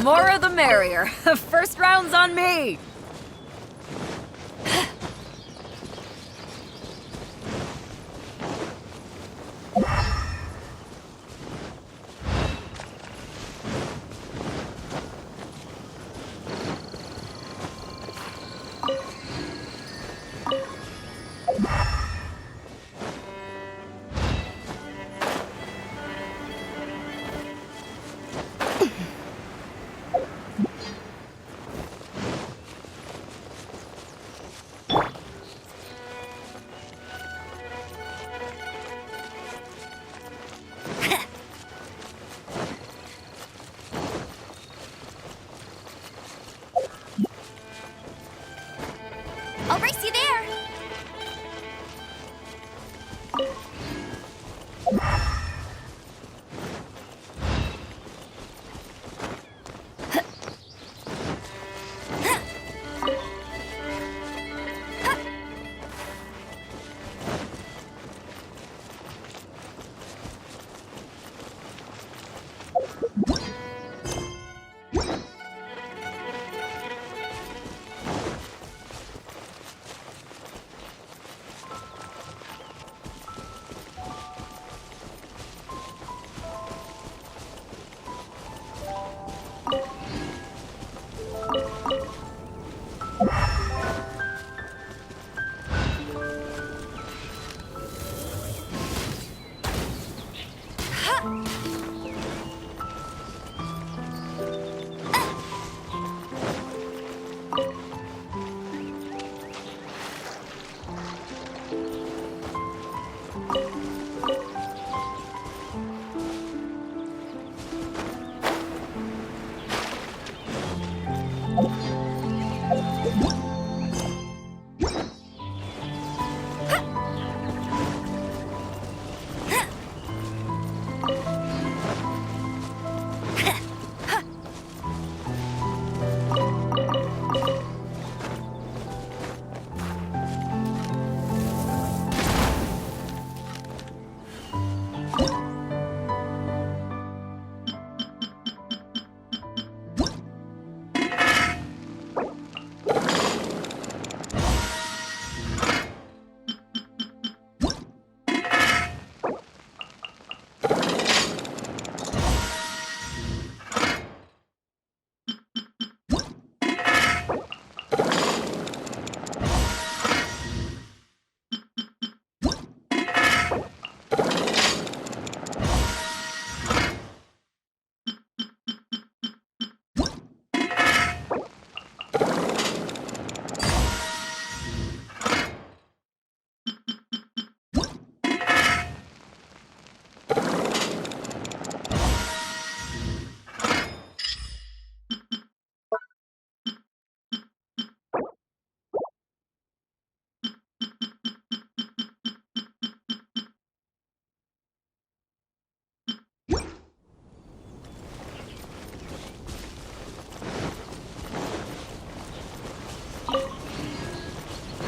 more the merrier. First round's on me. I'll race you there!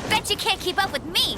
Bet you can't keep up with me!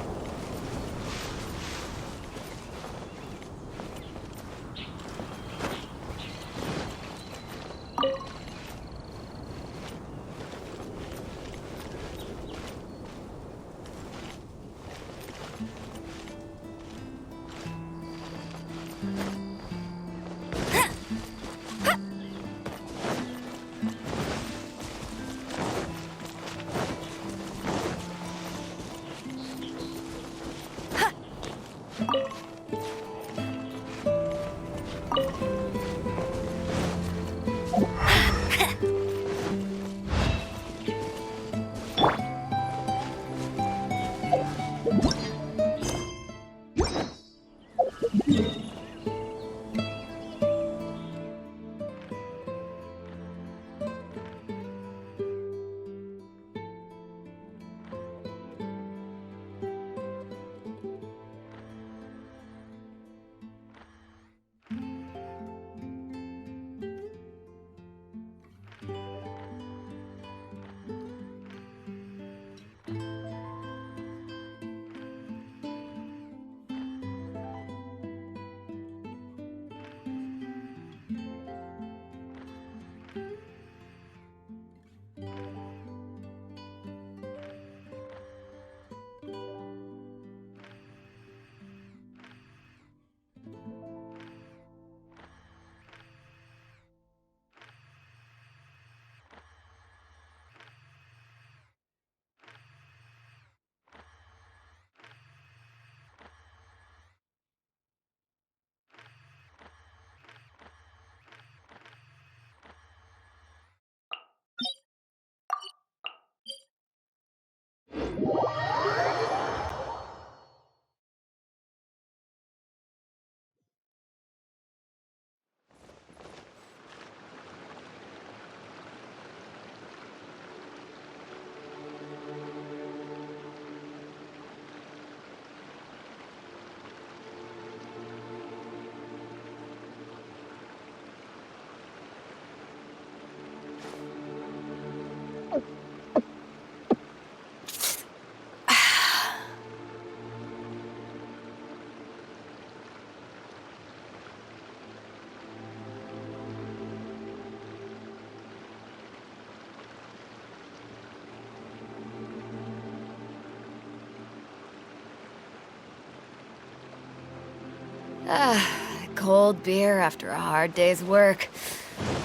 Cold beer after a hard day's work.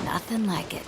Nothing like it.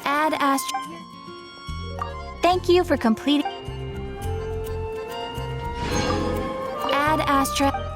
Add Astra. Thank you for completing. Add Astra.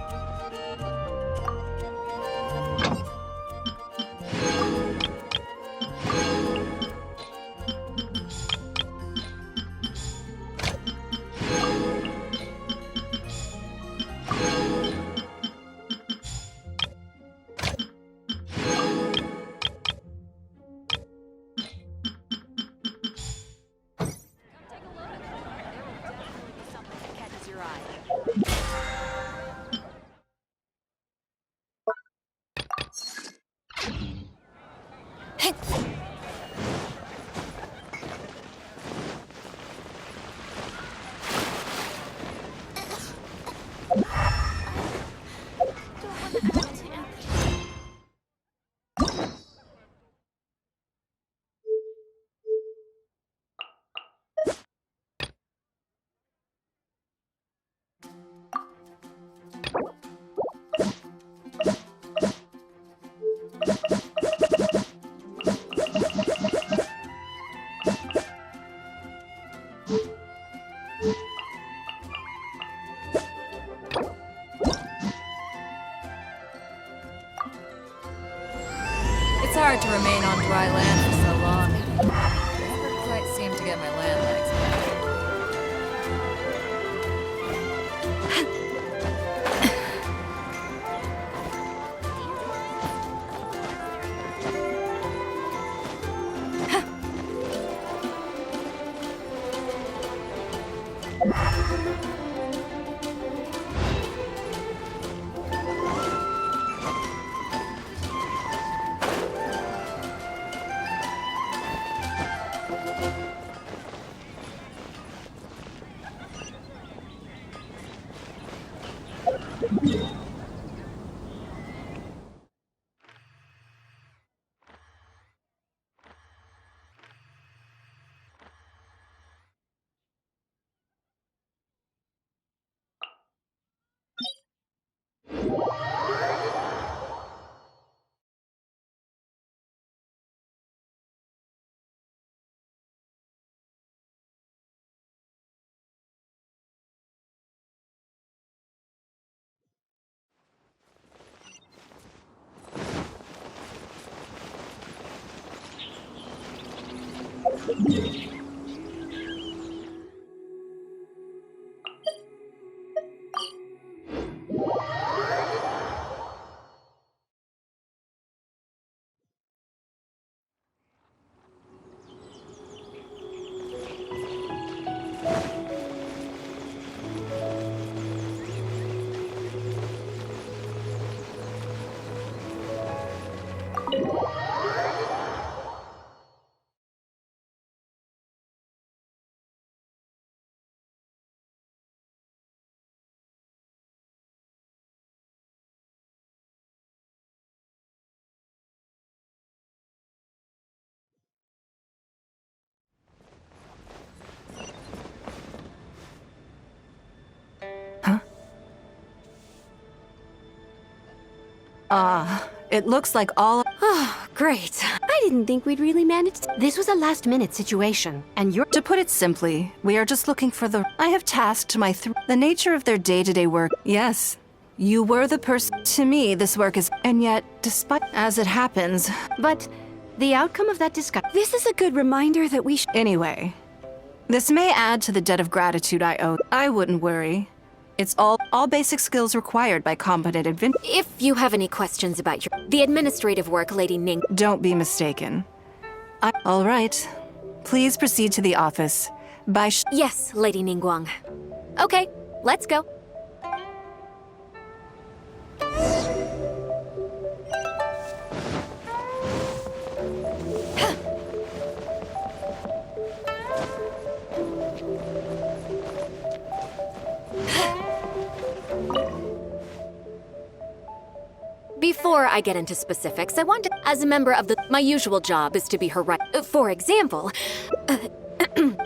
It's hard to remain on dry land for so long. Never quite seem to get my land legs back. It looks like all— Oh, great. I didn't think we'd really managed. This was a last-minute situation, and you're— To put it simply, we are just looking for the— I have tasked the nature of their day-to-day work. Yes, you were the person— To me, this work is— And yet, despite— As it happens— But the outcome of that discussion— This is a good reminder that we should— Anyway, this may add to the debt of gratitude I owe. I wouldn't worry. It's all basic skills required by competent adventurers. If you have any questions about the administrative work, Lady Ning— Don't be mistaken. All right. Please proceed to the office. Yes, Lady Ningguang. Okay, let's go. Before I get into specifics, I want to— As a member of my usual job is to be her right— For example—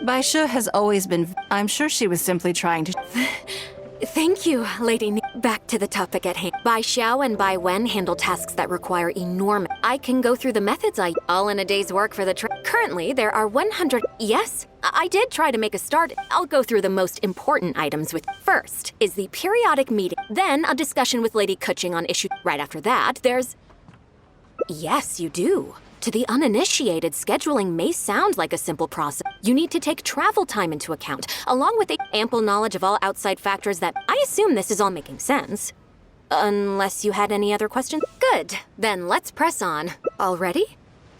Baisha has always been— I'm sure she was simply trying to— Thank you, Lady Ning. Back to the topic at hand. Bai Xiao and Bai Wen handle tasks that require enormous— I can go through the methods all in a day's work for the Currently, there are 100— Yes, I did try to make a start. I'll go through the most important items with— First is the periodic meeting. Then a discussion with Lady Kuching on issues. Right after that, there's— Yes, you do. To the uninitiated, scheduling may sound like a simple process. You need to take travel time into account, along with ample knowledge of all outside factors that— I assume this is all making sense. Unless you had any other questions? Good. Then let's press on. Already?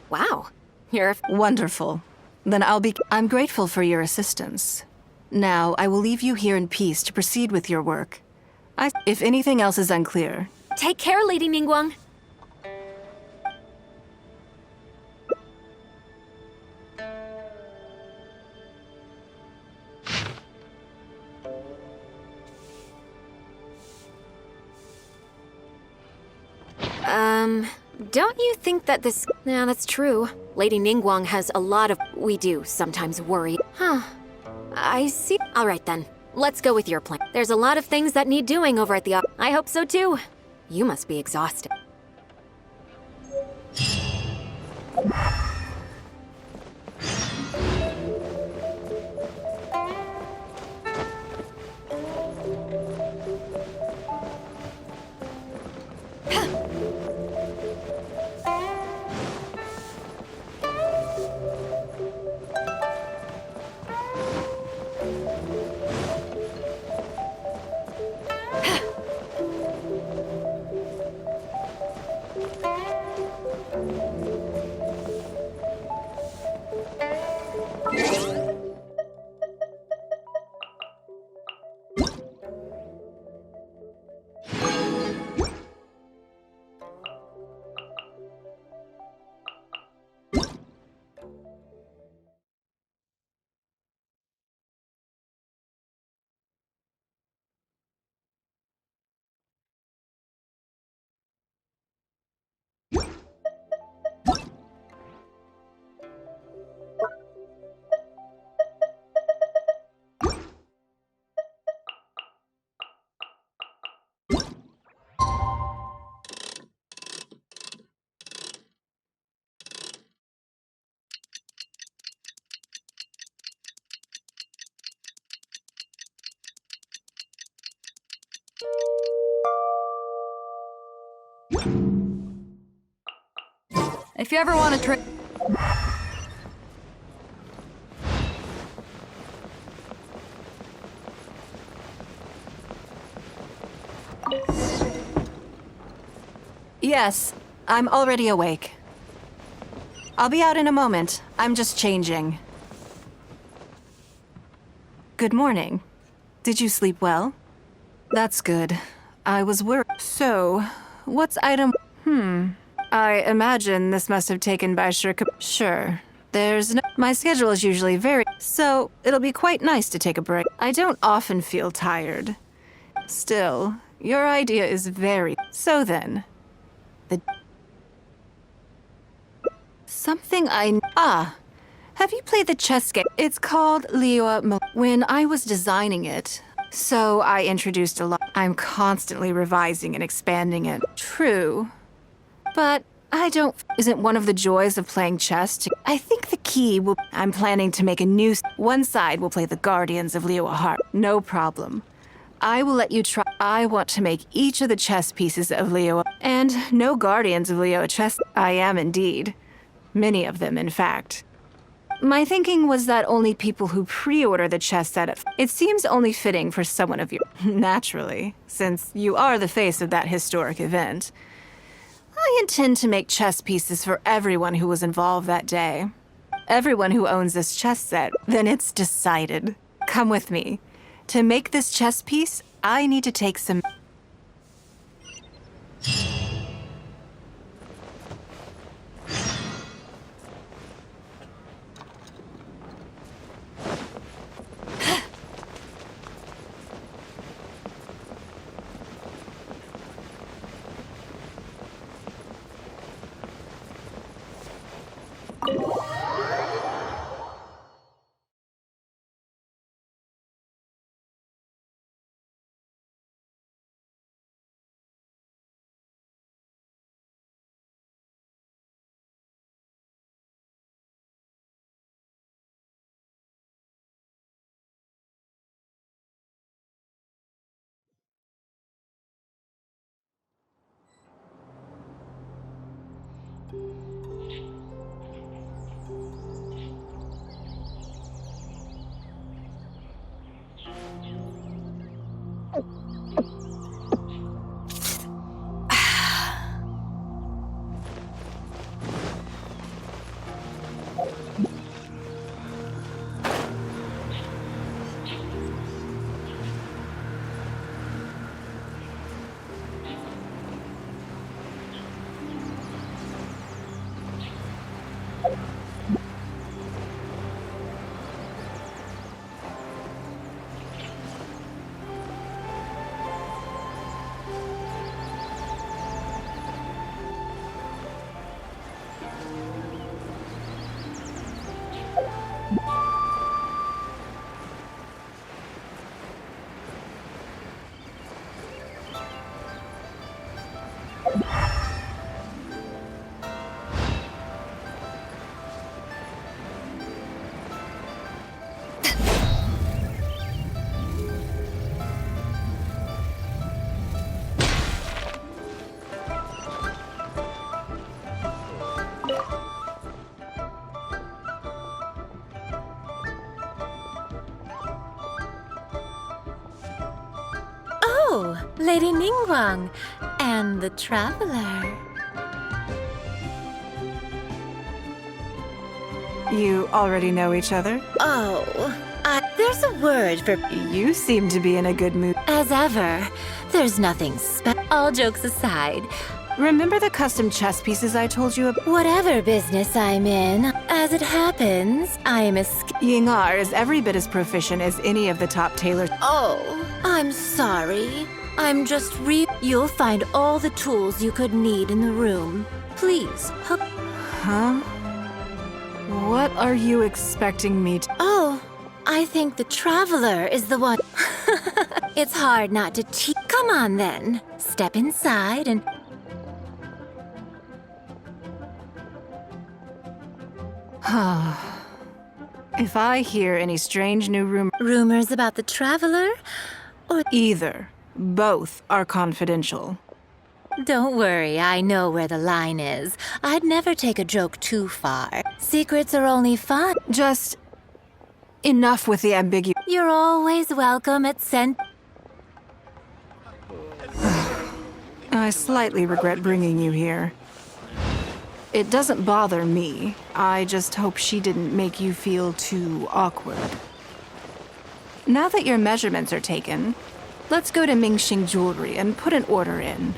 Wow. You're— Wonderful. Then I'm grateful for your assistance. Now, I will leave you here in peace to proceed with your work. If anything else is unclear— Take care, Lady Ningguang. Don't you think that this— Yeah, that's true. Lady Ningguang has a lot of— We do sometimes worry. Huh. I see. All right then. Let's go with your plan. There's a lot of things that need doing over at the I hope so too. You must be exhausted. If you ever want to Yes, I'm already awake. I'll be out in a moment. I'm just changing. Good morning. Did you sleep well? That's good. I was worried. So, what's item— I imagine this must have taken by Sure. There's no— My schedule is usually very— So, it'll be quite nice to take a break. I don't often feel tired. Still, your idea is very— So then, Something have you played the chess game? It's called When I was designing it, so I introduced a lot. I'm constantly revising and expanding it. True. But I don't. Isn't one of the joys of playing chess? I think the key will. I'm planning to make a new. One side will play the Guardians of Liyue Heart. No problem. I will let you try. I want to make each of the chess pieces of Liyue. And no Guardians of Liyue chess. I am indeed. Many of them, in fact. My thinking was that only people who pre-order the chess set. It seems only fitting for someone of your. Naturally, since you are the face of that historic event. I intend to make chess pieces for everyone who was involved that day. Everyone who owns this chess set, then it's decided. Come with me. To make this chess piece, I need to take some... Oh, Lady Ningguang and the Traveler. You already know each other? Oh, there's a word for... You seem to be in a good mood. As ever, there's nothing All jokes aside, Remember the custom chess pieces I told you about? whatever business I'm in, as it happens, I am a Yingar is every bit as proficient as any of the top tailors. Oh, I'm sorry. I'm just You'll find all the tools you could need in the room. Please, hook... Huh? What are you expecting me to... Oh, I think the Traveler is the one. It's hard not to Come on, then. Step inside and... If I hear any strange new Rumors about the Traveler? either, both are confidential. Don't worry, I know where the line is. I'd never take a joke too far. Secrets are only fun. Just enough with the ambiguity. You're always welcome at I slightly regret bringing you here. It doesn't bother me. I just hope she didn't make you feel too awkward. Now that your measurements are taken, let's go to Mingxing Jewelry and put an order in.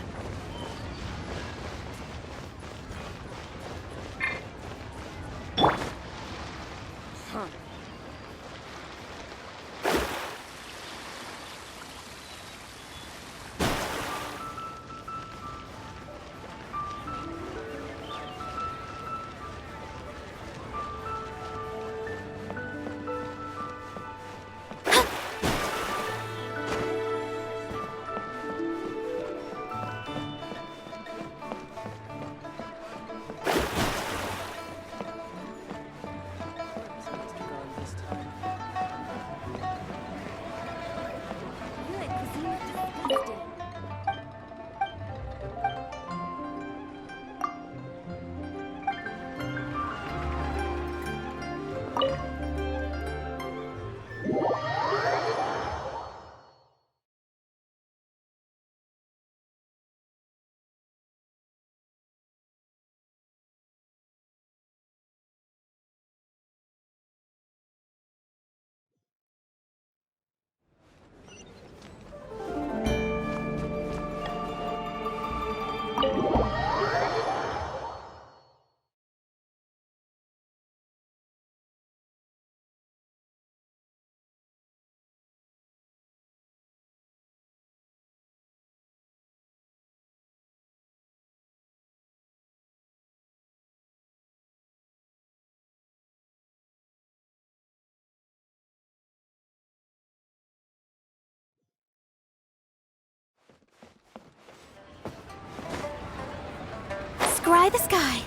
Scry the sky.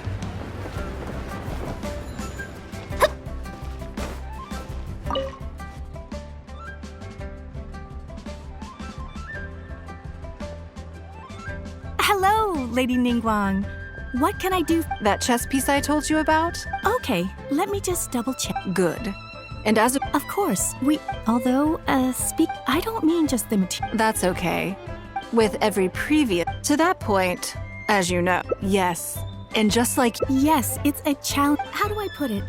Hello, Lady Ningguang. What can I do? That chess piece I told you about? Okay, let me just double check. Good. And as a- Of course, although, I don't mean just the material. That's okay. With every previous. To that point, as you know, yes. And just like Yes, it's a challenge. How do I put it?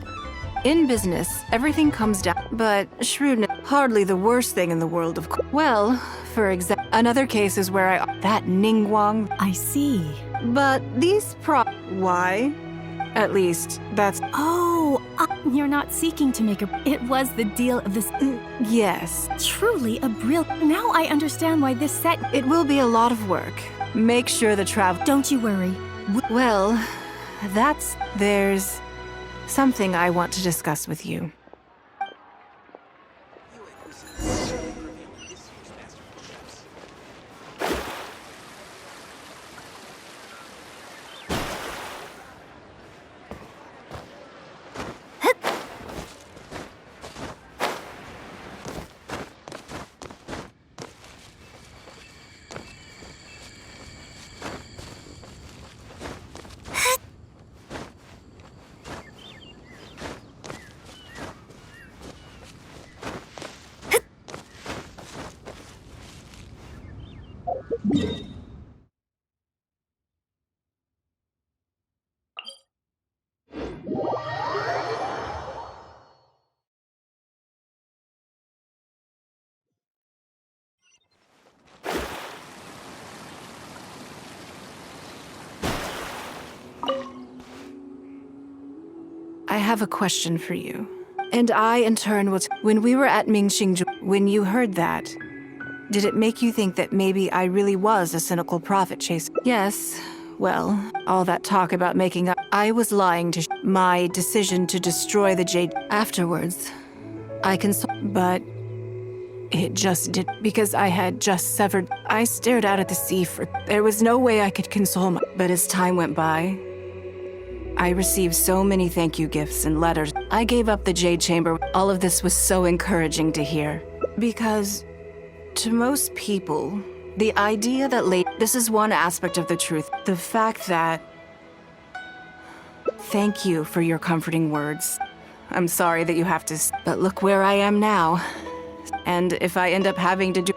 in business, everything comes down. But shrewdness, hardly the worst thing in the world, of course. Well, for example, another case is where that Ningguang. I see. But these Why? At least, that's. Oh, you're not seeking to make a. It was the deal of this. Yes. Truly a Now I understand why this set. It will be a lot of work. Make sure the travel. Don't you worry. Well, there's something I want to discuss with you. I have a question for you. And I, in turn, will. When we were at Mingxing, when you heard that, did it make you think that maybe I really was a cynical profit chaser? Yes. Well, all that talk about making up, I was lying to my decision to destroy the jade. Afterwards, I consoled, but it just did, because I had just severed. I stared out at the sea for. There was no way I could console my. But as time went by, I received so many thank you gifts and letters. I gave up the Jade Chamber. All of this was so encouraging to hear. Because to most people, the idea that this is one aspect of the truth. The fact that. Thank you for your comforting words. I'm sorry that you have to. But look where I am now. And if I end up having to do.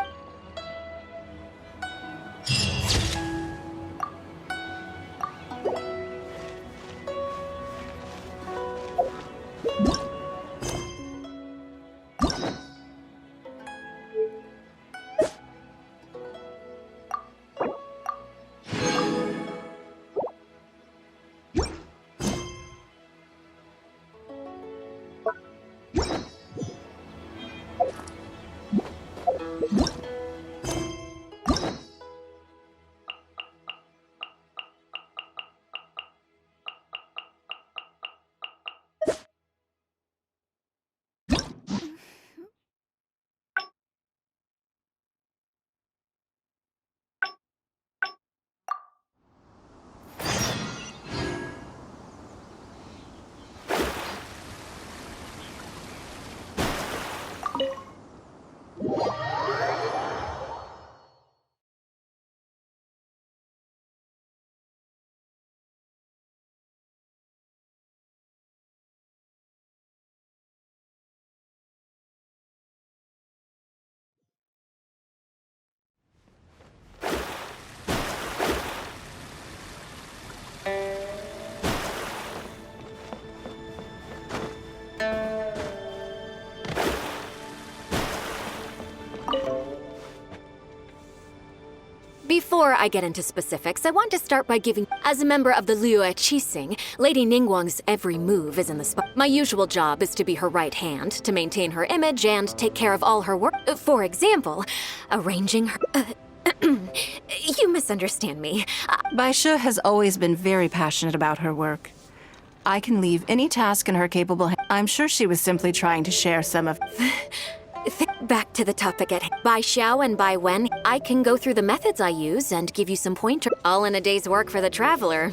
Before I get into specifics, I want to start by giving, as a member of the Liu Qixing, Lady Ningguang's every move is in the spot. My usual job is to be her right hand, to maintain her image and take care of all her work. For example, arranging her. You misunderstand me. Baisha has always been very passionate about her work. I can leave any task in her capable hands. I'm sure she was simply trying to share some of. Back to the topic at hand. By Xiao and by Wen, I can go through the methods I use and give you some pointers. All in a day's work for the traveler,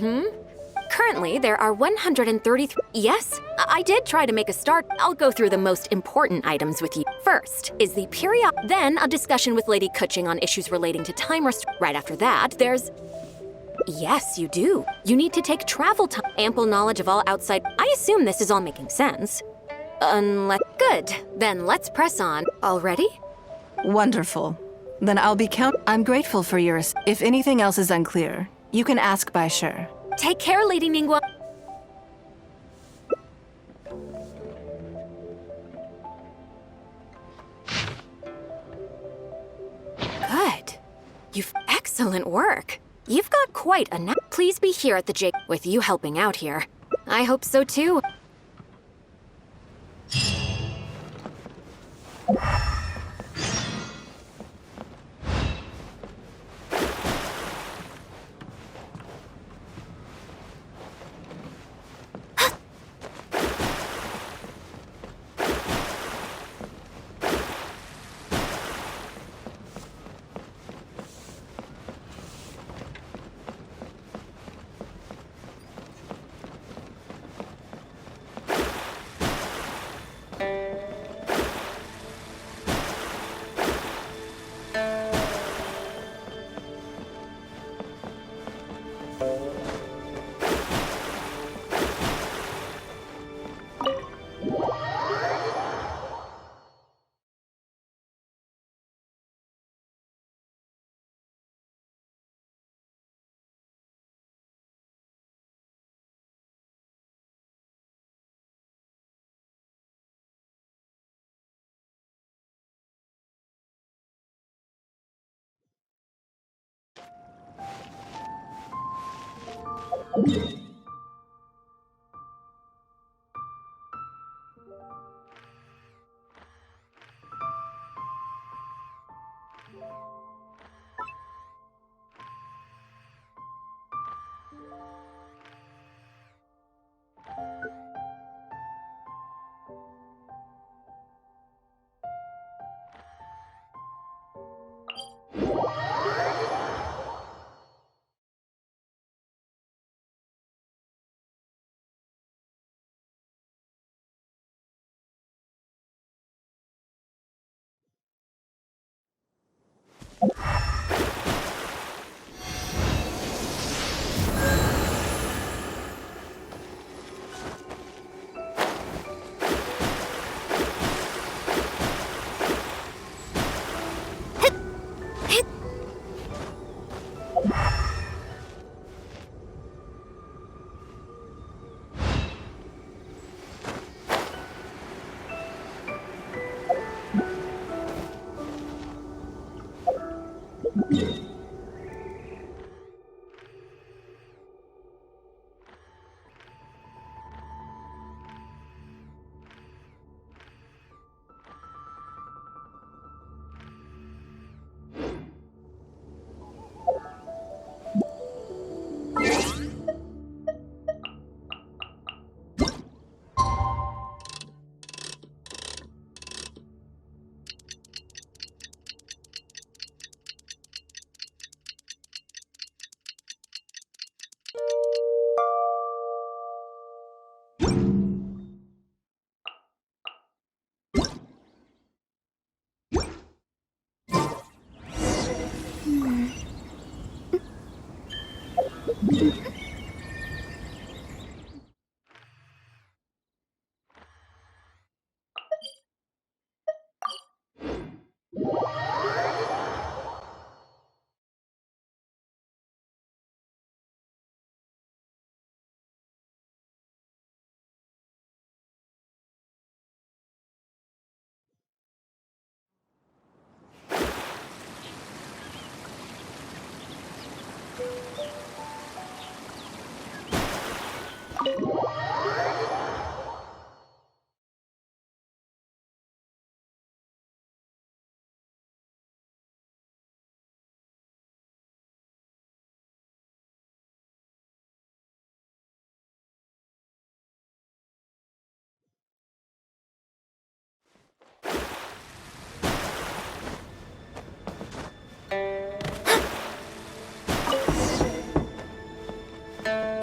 Currently, there are 133. Yes, I did try to make a start. I'll go through the most important items with you. First is the period, then a discussion with Lady Kuching on issues relating to time Right after that, there's. Yes, you do. You need to take travel time, ample knowledge of all outside. I assume this is all making sense. Unless. Good. Then let's press on. All ready? Wonderful. Then I'll be I'm grateful for your. If anything else is unclear, you can ask Baisha. Take care, Lady Ningguang. Good. You've excellent work. You've got quite a Please be here at the J with you helping out here. I hope so too.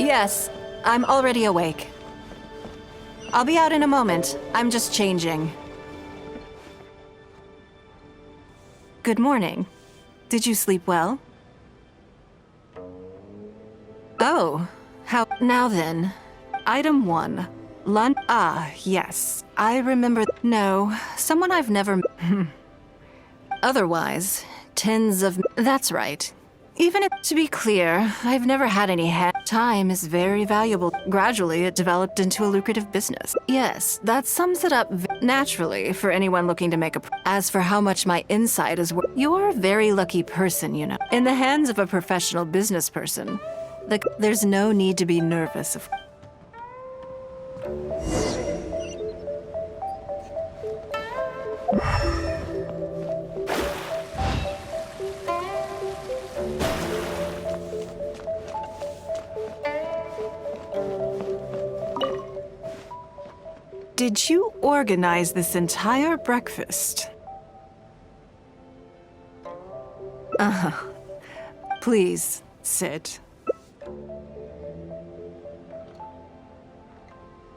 Yes, I'm already awake. I'll be out in a moment. I'm just changing. Good morning. Did you sleep well? Oh, how... Now then, item 1. Lunch... Ah, yes. I remember... No, someone I've never... Otherwise, tins of... That's right. Even if... To be clear, I've never had any Time is very valuable. Gradually, it developed into a lucrative business. Yes, that sums it up naturally for anyone looking to make a... As for how much my insight is worth... You're a very lucky person, you know. In the hands of a professional business person, there's no need to be nervous of... Did you organize this entire breakfast? Uh-huh. Please, sit.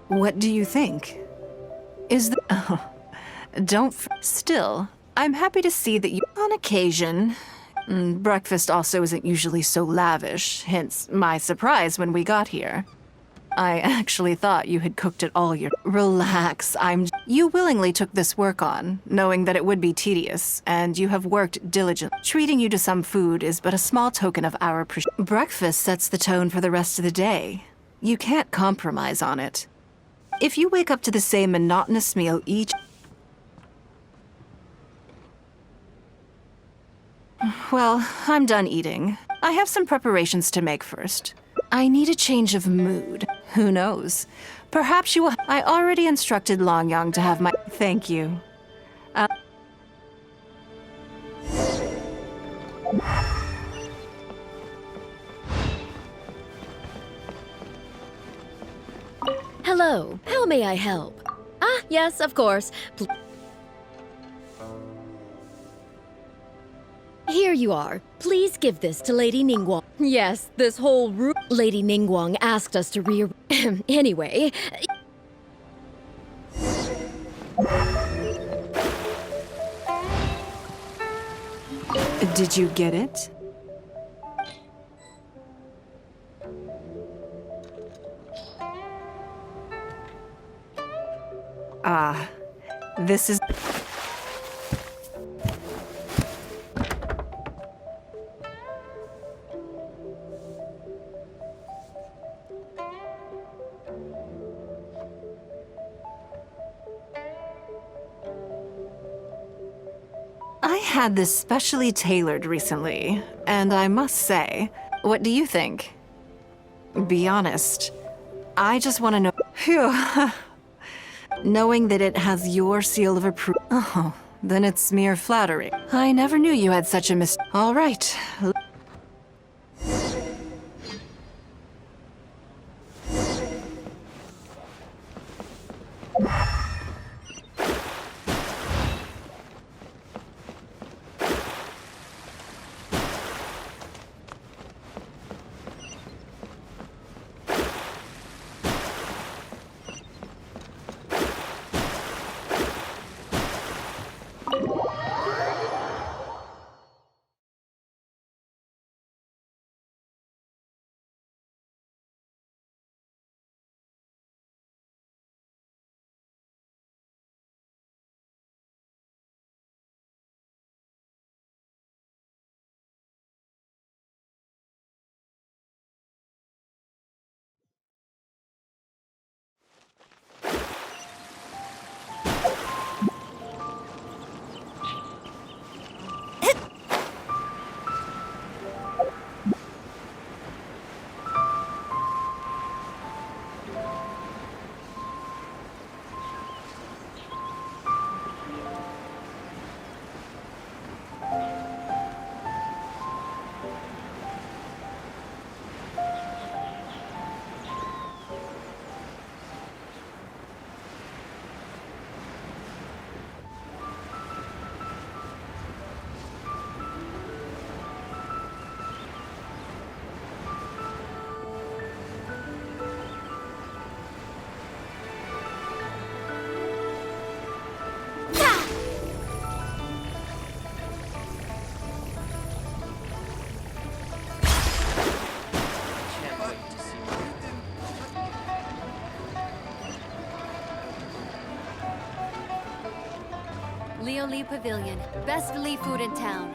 What do you think? Is the... Oh, Still, I'm happy to see that you... On occasion... breakfast also isn't usually so lavish, hence my surprise when we got here. I actually thought you had cooked it all your... Relax, You willingly took this work on, knowing that it would be tedious, and you have worked diligently. Treating you to some food is but a small token of our appreciation. Breakfast sets the tone for the rest of the day. You can't compromise on it. If you wake up to the same monotonous meal each... Well, I'm done eating. I have some preparations to make first. I need a change of mood. Who knows? Perhaps you will... I already instructed Longyang to have my... Thank you. Hello, how may I help? Ah, yes, of course. Here you are. Please give this to Lady Ningguang. Yes, this whole room... Lady Ningguang asked us to Anyway... Did you get it? Ah, this is... I had this specially tailored recently, and I must say, what do you think? Be honest. I just want to know... Phew. Knowing that it has your seal of approval. Oh, then it's mere flattery. I never knew you had such a All right. Lee Pavilion. Best Lee food in town.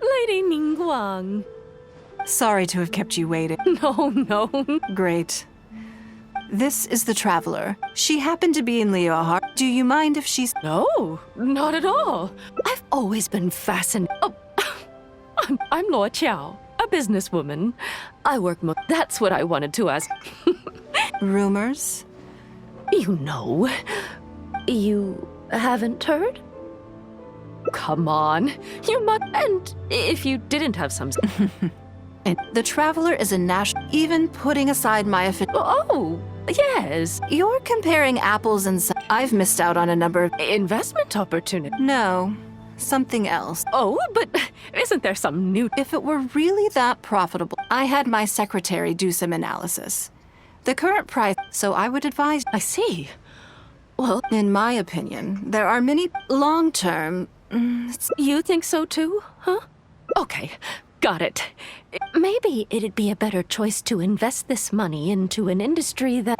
Lady Ningguang. Sorry to have kept you waiting. No. Great. This is the Traveler. She happened to be in Leohar. Do you mind if she's... No, not at all. I've always been fascinated. Oh, I'm Luo Qiao, a businesswoman. I work That's what I wanted to ask. Rumors? You know. You haven't heard? Come on. You must. And if you didn't have some. And the Traveler is a national... Even putting aside my official... Oh, yes. You're comparing apples and... I've missed out on a number of... Investment opportunity. No, something else. Oh, but isn't there some new... If it were really that profitable, I had my secretary do some analysis. The current price, so I would advise... I see. Well, In my opinion, there are many long-term... you think so too, huh? Okay, got it. Maybe it'd be a better choice to invest this money into an industry that...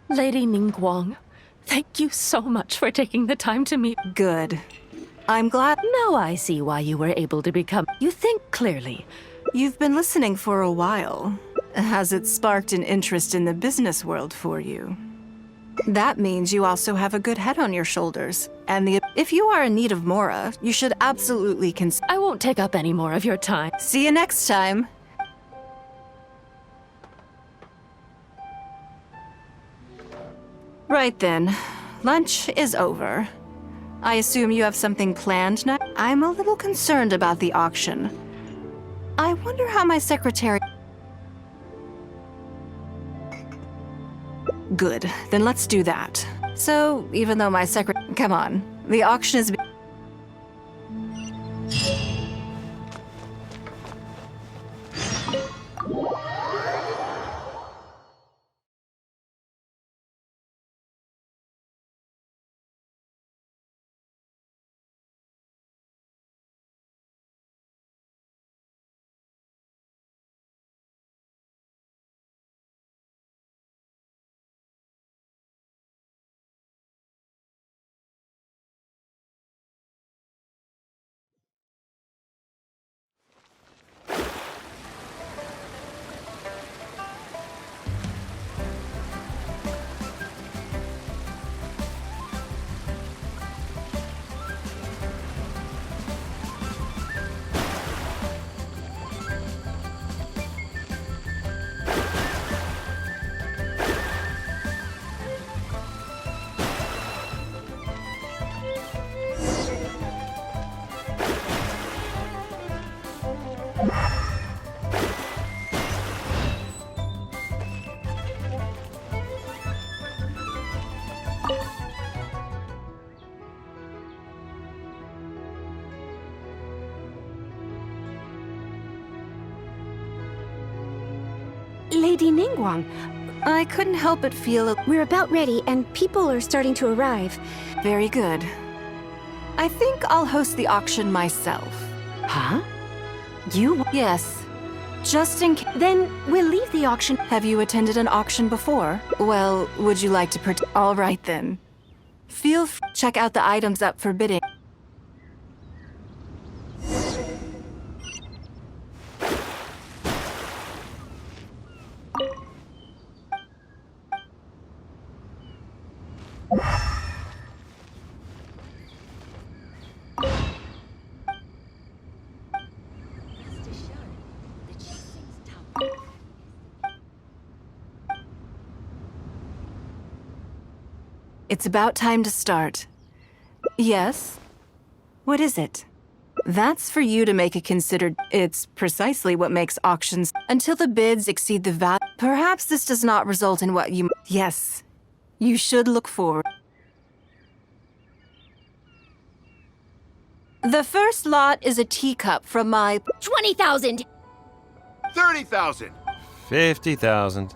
Lady Ningguang, thank you so much for taking the time to meet. Good. I'm glad... Now I see why you were able to become... You think clearly. You've been listening for a while. Has it sparked an interest in the business world for you? That means you also have a good head on your shoulders. And if you are in need of Mora, you should absolutely I won't take up any more of your time. See you next time. Right then. Lunch is over. I assume you have something planned now? I'm a little concerned about the auction. I wonder how my secretary... Good, then let's do that. So, even though my Come on, the auction is... Lady Ningguang, I couldn't help but feel... we're about ready and people are starting to arrive. Very good. I think I'll host the auction myself. Huh? You? Yes. Just in case... Then we'll leave the auction. Have you attended an auction before? Well, would you like to All right then. Feel free to check out the items up for bidding. It's about time to start. Yes? What is it? That's for you to make a considered... It's precisely what makes auctions... Until the bids exceed the value... Perhaps this does not result in what you... Yes. You should look forward. The first lot is a teacup from my... 20,000! 30,000. 50,000.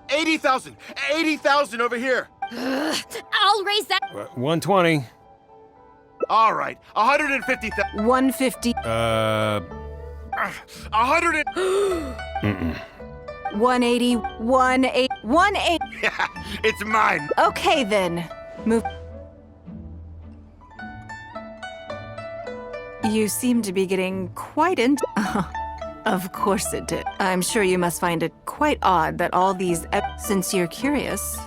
80,000. 80,000 over here. I'll raise that. 120. All right. 150,000. 150... 100. 180... 180... Yeah, it's mine. Okay then. Move... You seem to be getting quite into... Of course it did. I'm sure you must find it quite odd that all these... Since you're curious...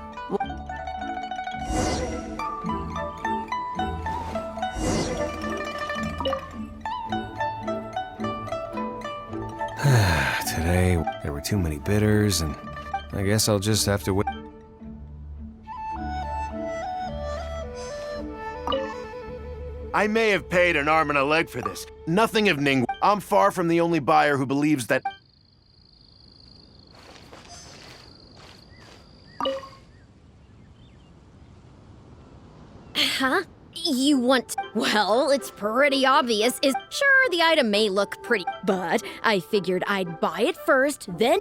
Today, there were too many bidders, and I guess I'll just have to wait. I may have paid an arm and a leg for this. Nothing of Ning. I'm far from the only buyer who believes that... Huh? You want... Well, it's pretty obvious. Sure, the item may look pretty, but I figured I'd buy it first, then...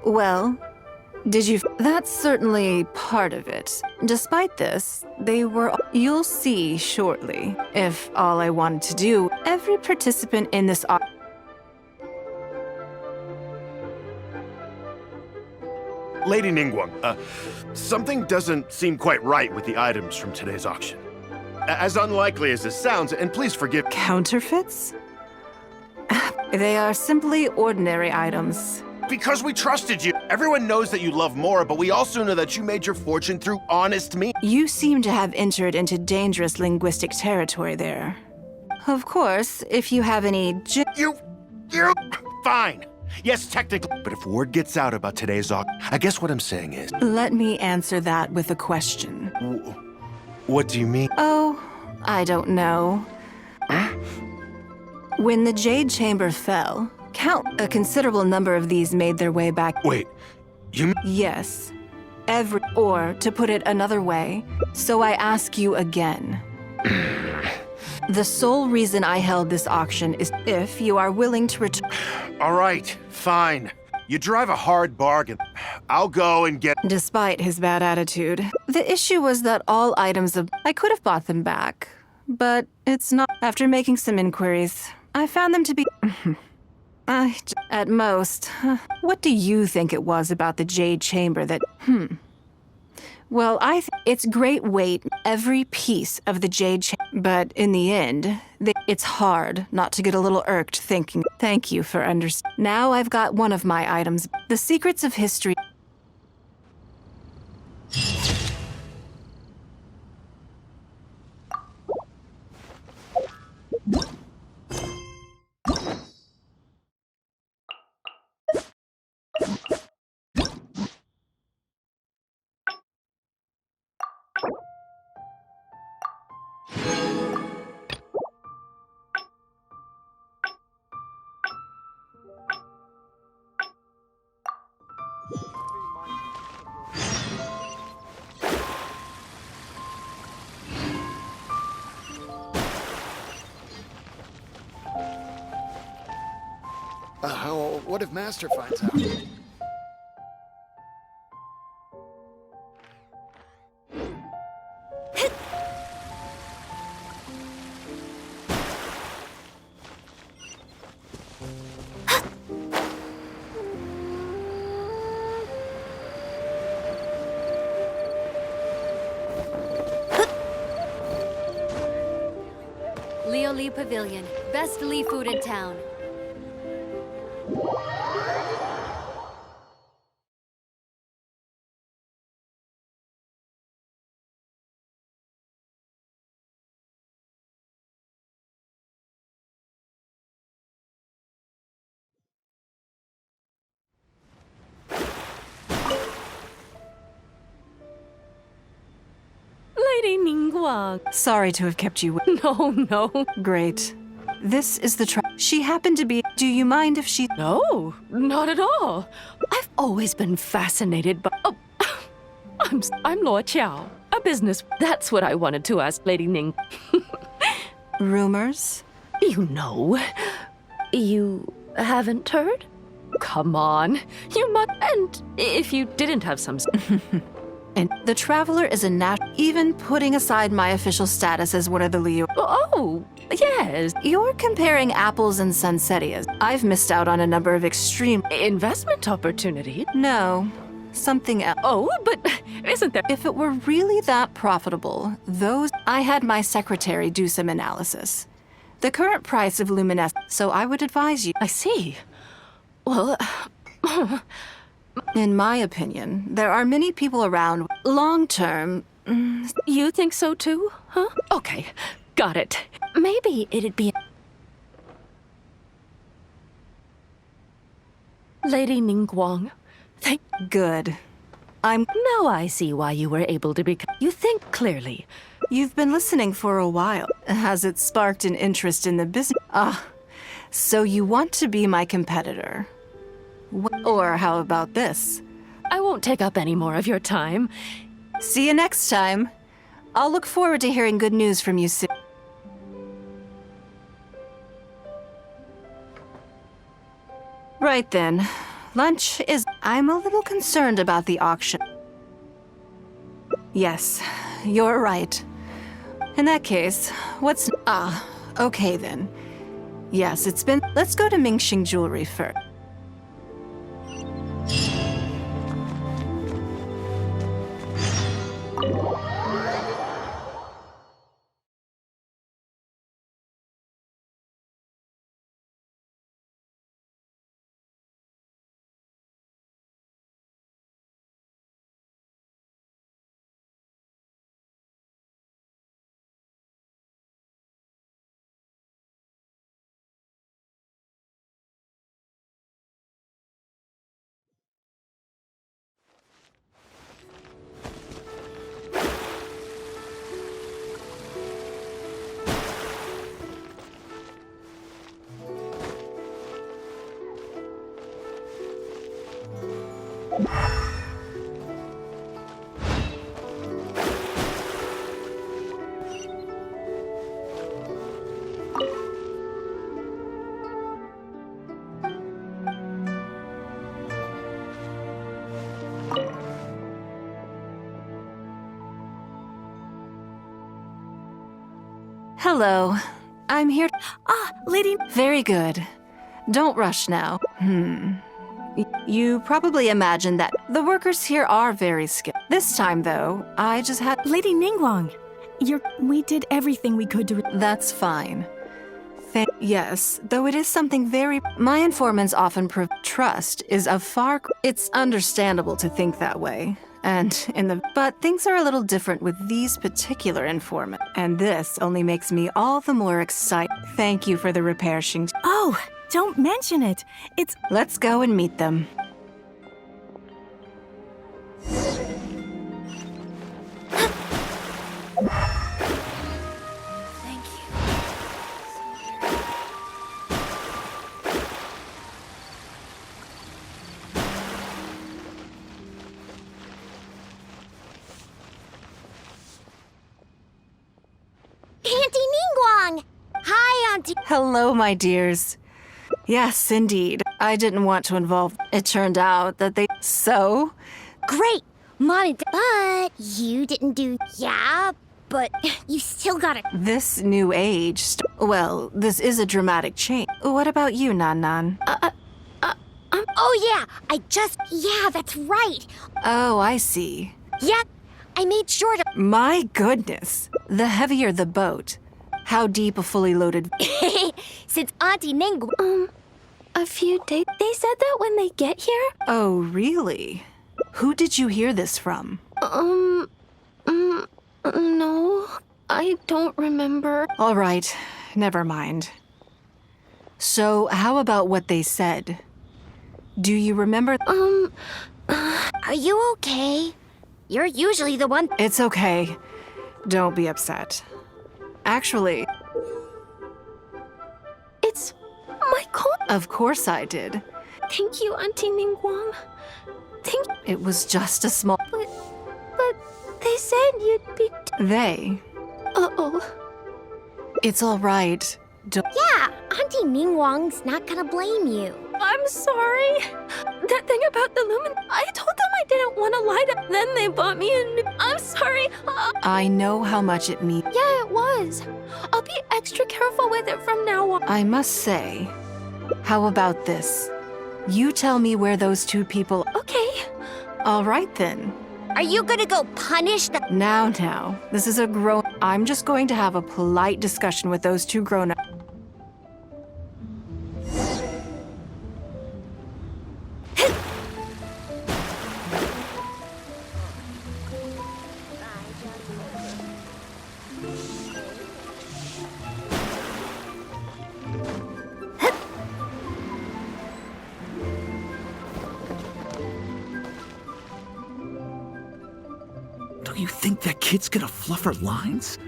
Well, did you... That's certainly part of it. Despite this, they were... You'll see shortly. If all I wanted to do, every participant in this... Lady Ningguang, something doesn't seem quite right with the items from today's auction. As unlikely as this sounds, and please forgive... Counterfeits? They are simply ordinary items. Because we trusted you. Everyone knows that you love Mora, but we also know that you made your fortune through honest means. You seem to have entered into dangerous linguistic territory there. Of course, if you have any You... Fine. Yes, technically. But if word gets out about today's auction, I guess what I'm saying is... Let me answer that with a question. What do you mean? Oh, I don't know. When the Jade Chamber fell, a considerable number of these made their way back. Wait, you... Yes. Or, to put it another way, so I ask you again. The sole reason I held this auction is if you are willing to return... All right, fine. You drive a hard bargain. I'll go and get... Despite his bad attitude, the issue was that all items of... I could have bought them back, but it's not... After making some inquiries, I found them to be... At most. What do you think it was about the Jade Chamber that... Well, I think it's great weight, every piece of the Jade Chamber. But in the end, it's hard not to get a little irked thinking, thank you for understanding. Now I've got one of my items, the secrets of history. What if Master finds out? Leo Lee Pavilion. Best Lee food in town. Lady Ningguang. Sorry to have kept you... No. Great. This is the She happened to be. Do you mind if she. No, not at all. I've always been fascinated by. Oh, I'm Lord Qiao, a business. That's what I wanted to ask Lady Ning. Rumors? You know. You haven't heard? Come on. You must. And if you didn't have some. And the Traveler is a even putting aside my official status as one of the Leo. Oh, yes. You're comparing apples and sunsettias. I've missed out on a number of extreme Investment opportunity? No, something else. Oh, but isn't that. If it were really that profitable, I had my secretary do some analysis. The current price of luminescence, so I would advise you. I see. Well. In my opinion, there are many people around long-term. You think so too, huh? Okay, got it. Maybe it'd be. Lady Ningguang, thank. Good. Now I see why you were able to be. You think clearly. You've been listening for a while. Has it sparked an interest in the business? So you want to be my competitor? Or how about this? I won't take up any more of your time. See you next time. I'll look forward to hearing good news from you soon. Right then. Lunch is. I'm a little concerned about the auction. Yes, you're right. In that case, what's. Okay then. Yes, it's been. Let's go to Mingxing Jewelry first. Hello. I'm here. Lady. Very good. Don't rush now. You probably imagine that the workers here are very skilled. This time, though, I just had. Lady Ningguang, we did everything we could to. That's fine. Yes, though it is something very. My informants often prove trust is of far. It's understandable to think that way. But things are a little different with these particular informants. And this only makes me all the more excited. Thank you for the repair, Xing. Oh, don't mention it. It's. Let's go and meet them. Thank you. Auntie Ningguang! Hi, Auntie. Hello, my dears. Yes, indeed. I didn't want to involve. It turned out that they. So? Great! Mommy, but you didn't do. Yeah, but you still gotta. This new age. Well, this is a dramatic change. What about you, Nan Nan? Oh, yeah, Yeah, that's right. Oh, I see. Yeah, I made sure to. My goodness. The heavier the boat. How deep a fully loaded. Since Auntie Ningguang. A few days. They said that when they get here? Oh, really? Who did you hear this from? No. I don't remember. All right, never mind. So, how about what they said? Do you remember? Are you okay? You're usually the one. It's okay. Don't be upset. Actually, It's Of course I did. Thank you, Auntie Ningguang. It was just a small... But they said you'd be... They? Uh-oh. It's all right. Yeah, Auntie Ningguang's not gonna blame you. I'm sorry. That thing about the lumen... I told them I didn't want to light up. Then they bought me a new... I'm sorry. I know how much it means. Yeah, it was. I'll be extra careful with it from now on. I must say, how about this? You tell me where those two people... Okay. All right, then. Are you gonna go punish the... Now, this is a grown... I'm just going to have a polite discussion with those two grown-ups. Do you think that kid's gonna fluff her lines?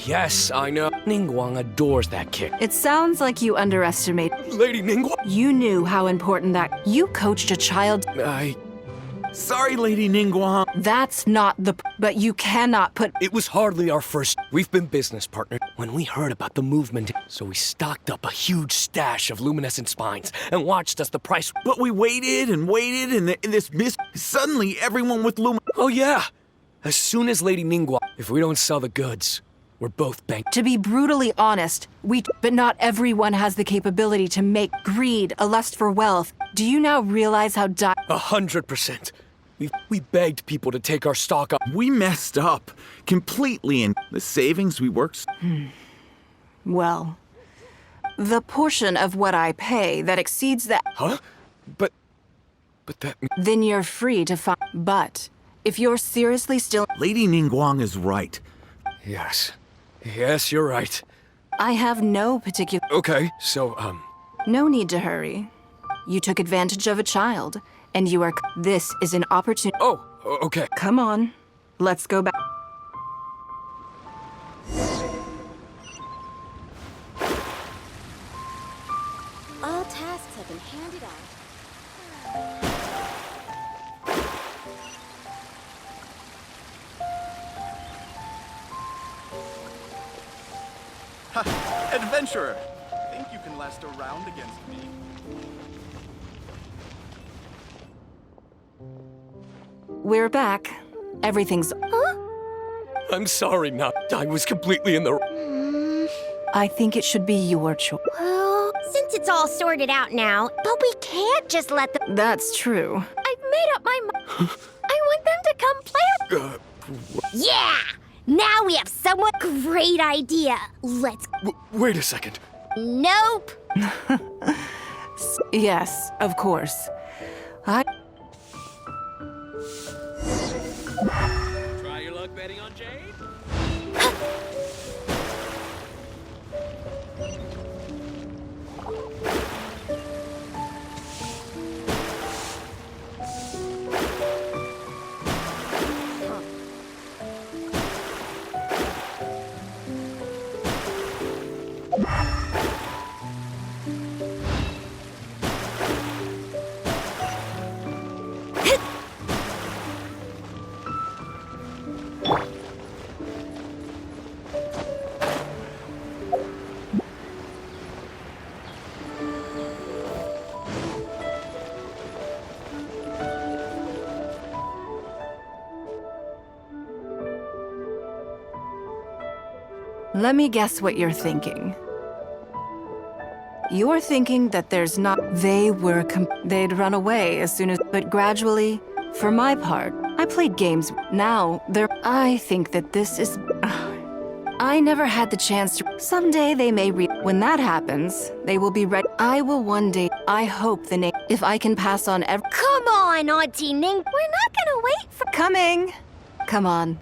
Yes, I know. Ningguang adores that kid. It sounds like you underestimate... Lady Ningguang? You knew how important that... You coached a child... Sorry, Lady Ningguang. That's not the... But you cannot put... It was hardly our first... We've been business partners when we heard about the movement, so we stocked up a huge stash of luminescent spines and watched as the price... But we waited and waited, and in this mist, suddenly everyone with Oh yeah! As soon as Lady Ningguang... If we don't sell the goods, we're both banked. To be brutally honest, but not everyone has the capability to make greed, a lust for wealth. Do you now realize how 100%. We begged people to take our stock up. We messed up completely, and the savings we worked... Well, the portion of what I pay that exceeds that... Huh? But that... Then you're free to find... But if you're seriously still... Lady Ningguang is right. Yes. Yes, you're right. I have no particular... Okay, so, No need to hurry. You took advantage of a child, and you are... This is an opportunity... Oh, okay. Come on. Let's go back. All tasks have been handed out. Adventurer! Think you can last a round against me? We're back. Everything's... I'm sorry, Nap. I was completely in the... I think it should be your choice. Well, since it's all sorted out now, but we can't just let them... That's true. I've made up my mind. I want them to come play. Yeah! Now we have somewhat great idea. Let's... Wait a second. Nope. Yes, of course. Try your luck betting on Jade? Let me guess what you're thinking. You're thinking that there's not... They'd run away as soon as... But gradually, for my part, I played games. Now, I think that this is... I never had the chance to... Someday they may When that happens, they will be ready. I will one day... I hope the name... If I can pass on Come on, Auntie Ning. We're not gonna wait for... Coming! Come on.